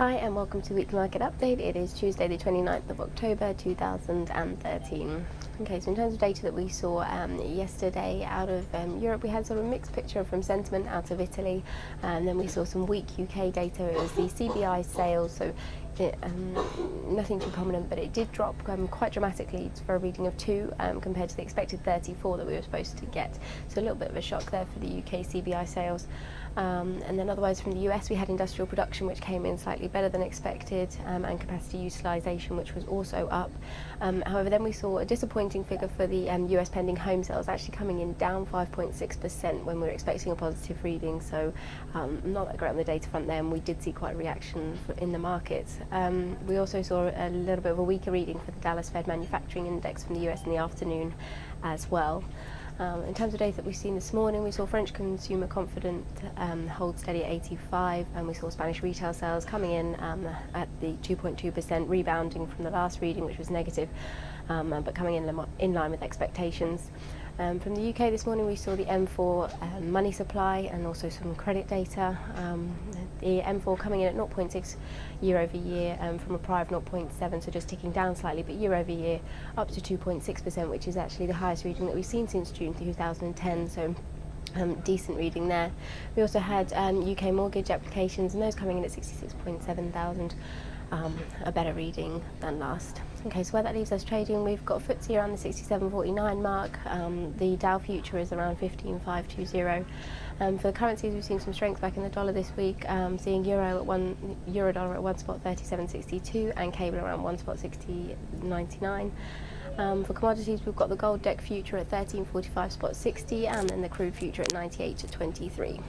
Hi and welcome to Weekly Market Update. It is Tuesday the 29th of October 2013. Okay, so in terms of data that we saw yesterday out of Europe, we had sort of a mixed picture from sentiment out of Italy, and then we saw some weak UK data. It was the CBI sales, so nothing too prominent, but it did drop quite dramatically for a reading of 2 compared to the expected 34 that we were supposed to get. So a little bit of a shock there for the UK CBI sales. And then otherwise from the US we had industrial production, which came in slightly better than expected, and capacity utilisation, which was also up. However, then we saw a disappointing figure for the US pending home sales, actually coming in down 5.6% when we were expecting a positive reading. So not that great on the data front there, and we did see quite a reaction in the markets. We also saw a little bit of a weaker reading for the Dallas Fed Manufacturing Index from the US in the afternoon as well. In terms of data that we've seen this morning, we saw French consumer confidence hold steady at 85, and we saw Spanish retail sales coming in at the 2.2%, rebounding from the last reading, which was negative, but coming in line with expectations. From the UK this morning, we saw the M4 money supply and also some credit data. The M4 coming in at 0.6 year over year from a prior of 0.7, so just ticking down slightly, but year over year up to 2.6%, which is actually the highest reading that we've seen since June 2010. So decent reading there. We also had UK mortgage applications, and those coming in at 66.7 thousand, a better reading than last. Okay, so where that leaves us trading, we've got FTSE around the 67.49 mark. The Dow future is around 15,520. For the currencies, we've seen some strength back in the dollar this week, seeing euro dollar at 1 spot 37.62 and cable around 1 spot 60.99. For commodities, we've got the gold deck future at 13.45 spot 60, and then the crude future at 98.23.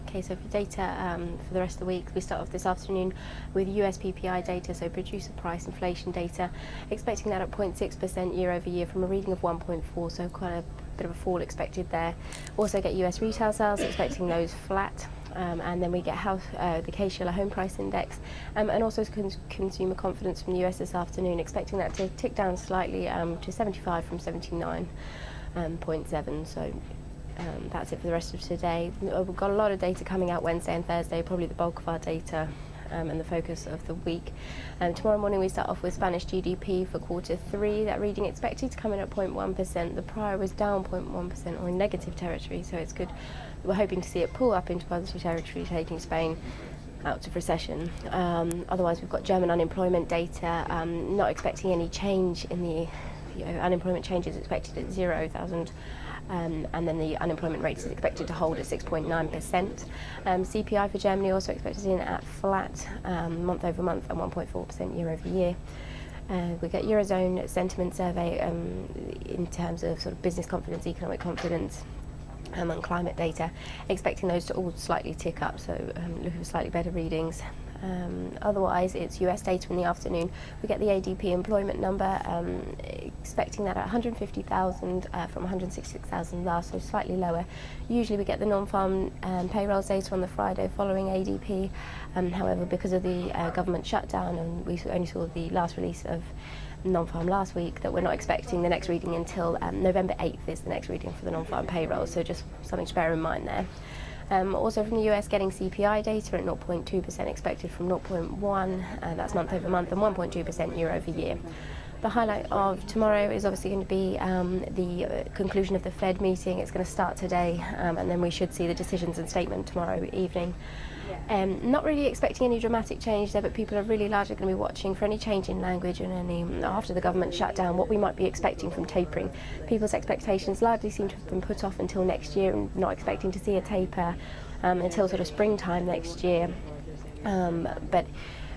Okay, so for data for the rest of the week, we start off this afternoon with US PPI data, so producer price inflation data, expecting that at 0.6% year over year from a reading of 1.4, so quite a bit of a fall expected there. Also get US retail sales, expecting those flat. And then we get the Case-Shiller Home Price Index, and also consumer confidence from the US this afternoon, expecting that to tick down slightly to 75 from 79.7. So that's it for the rest of today. We've got a lot of data coming out Wednesday and Thursday, probably the bulk of our data and the focus of the week. Tomorrow morning we start off with Spanish GDP for Q3. That reading expected to come in at 0.1%. The prior was down 0.1% or in negative territory, so it's good. We're hoping to see it pull up into positive territory, taking Spain out of recession. Otherwise, we've got German unemployment data. Not expecting any change in the unemployment change is expected at 0,000. And then the unemployment rate is expected to hold at 6.9%. CPI for Germany also expected in at flat month over month and 1.4% year over year. We get Eurozone sentiment survey in terms of sort of business confidence, economic confidence, and climate data, expecting those to all slightly tick up, so looking for slightly better readings. Otherwise, it's US data in the afternoon. We get the ADP employment number, expecting that at 150,000 from 166,000 last, so slightly lower. Usually we get the non-farm payrolls data on the Friday following ADP. However, because of the government shutdown, and we only saw the last release of non-farm last week, that we're not expecting the next reading until November 8th is the next reading for the non-farm payroll, so just something to bear in mind there. Also from the US, getting CPI data at 0.2% expected from 0.1, that's month over month, and 1.2% year over year. The highlight of tomorrow is obviously going to be the conclusion of the Fed meeting. It's going to start today, and then we should see the decisions and statement tomorrow evening. Not really expecting any dramatic change there, but people are really largely going to be watching for any change in language and any, after the government shutdown, what we might be expecting from tapering. People's expectations largely seem to have been put off until next year, and not expecting to see a taper until sort of springtime next year. But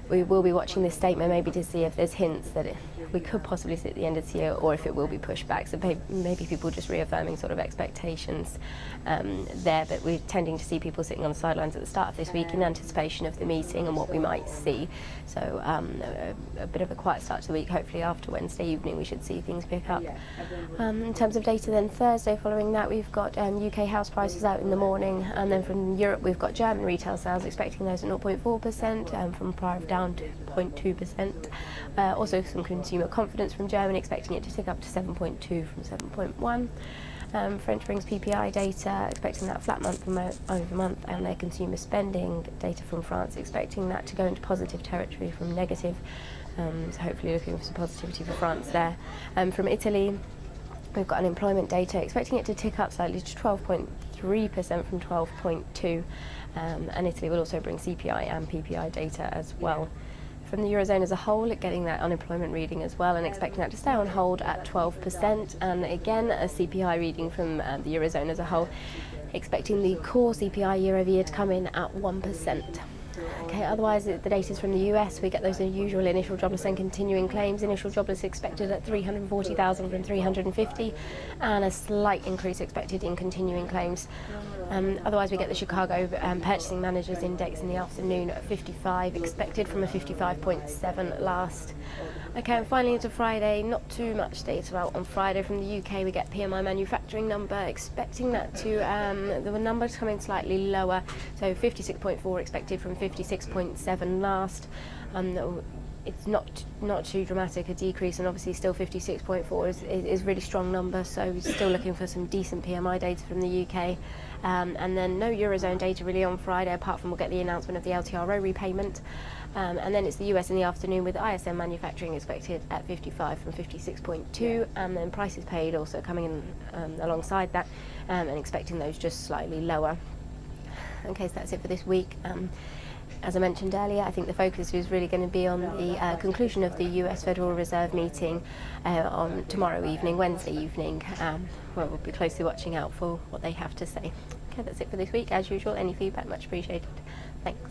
we will be watching this statement maybe to see if there's hints that we could possibly see at the end of the year, or if it will be pushed back. So maybe people just reaffirming sort of expectations there, but we're tending to see people sitting on the sidelines at the start of this week in anticipation of the meeting and what we might see. So a bit of a quiet start to the week. Hopefully after Wednesday evening we should see things pick up. In terms of data then Thursday following that, we've got UK house prices out in the morning, and then from Europe we've got German retail sales, expecting those at 0.4% from prior down to 0.2%. Also some consumer confidence from Germany, expecting it to tick up to 7.2 from 7.1. French brings PPI data, expecting that flat month over month, and their consumer spending data from France, expecting that to go into positive territory from negative. So hopefully looking for some positivity for France there. From Italy, we've got unemployment data, expecting it to tick up slightly to 12.3% from 12.2%. And Italy will also bring CPI and PPI data as well. From the Eurozone as a whole, getting that unemployment reading as well and expecting that to stay on hold at 12%. And again, a CPI reading from the Eurozone as a whole, expecting the core CPI year over year to come in at 1%. Okay, otherwise the data is from the US. We get those usual initial jobless and continuing claims. Initial jobless expected at 340,000 from 350, and a slight increase expected in continuing claims. Otherwise we get the Chicago Purchasing Managers Index in the afternoon at 55, expected from a 55.7 last. Okay, and finally into Friday, not too much data out on Friday. From the UK we get PMI manufacturing number, expecting that to, the numbers come in slightly lower, so 56.4 expected from 56.7 last. It's not too dramatic a decrease, and obviously still 56.4 is really strong number, so still looking for some decent PMI data from the UK. And then no Eurozone data really on Friday, apart from we'll get the announcement of the LTRO repayment. And then it's the US in the afternoon with ISM manufacturing expected at 55 from 56.2, and then prices paid also coming in alongside that, and expecting those just slightly lower. Okay, so that's it for this week. As I mentioned earlier, I think the focus is really going to be on the conclusion of the US Federal Reserve meeting on tomorrow evening, Wednesday evening, where we'll be closely watching out for what they have to say. Okay, that's it for this week. As usual, any feedback much appreciated. Thanks.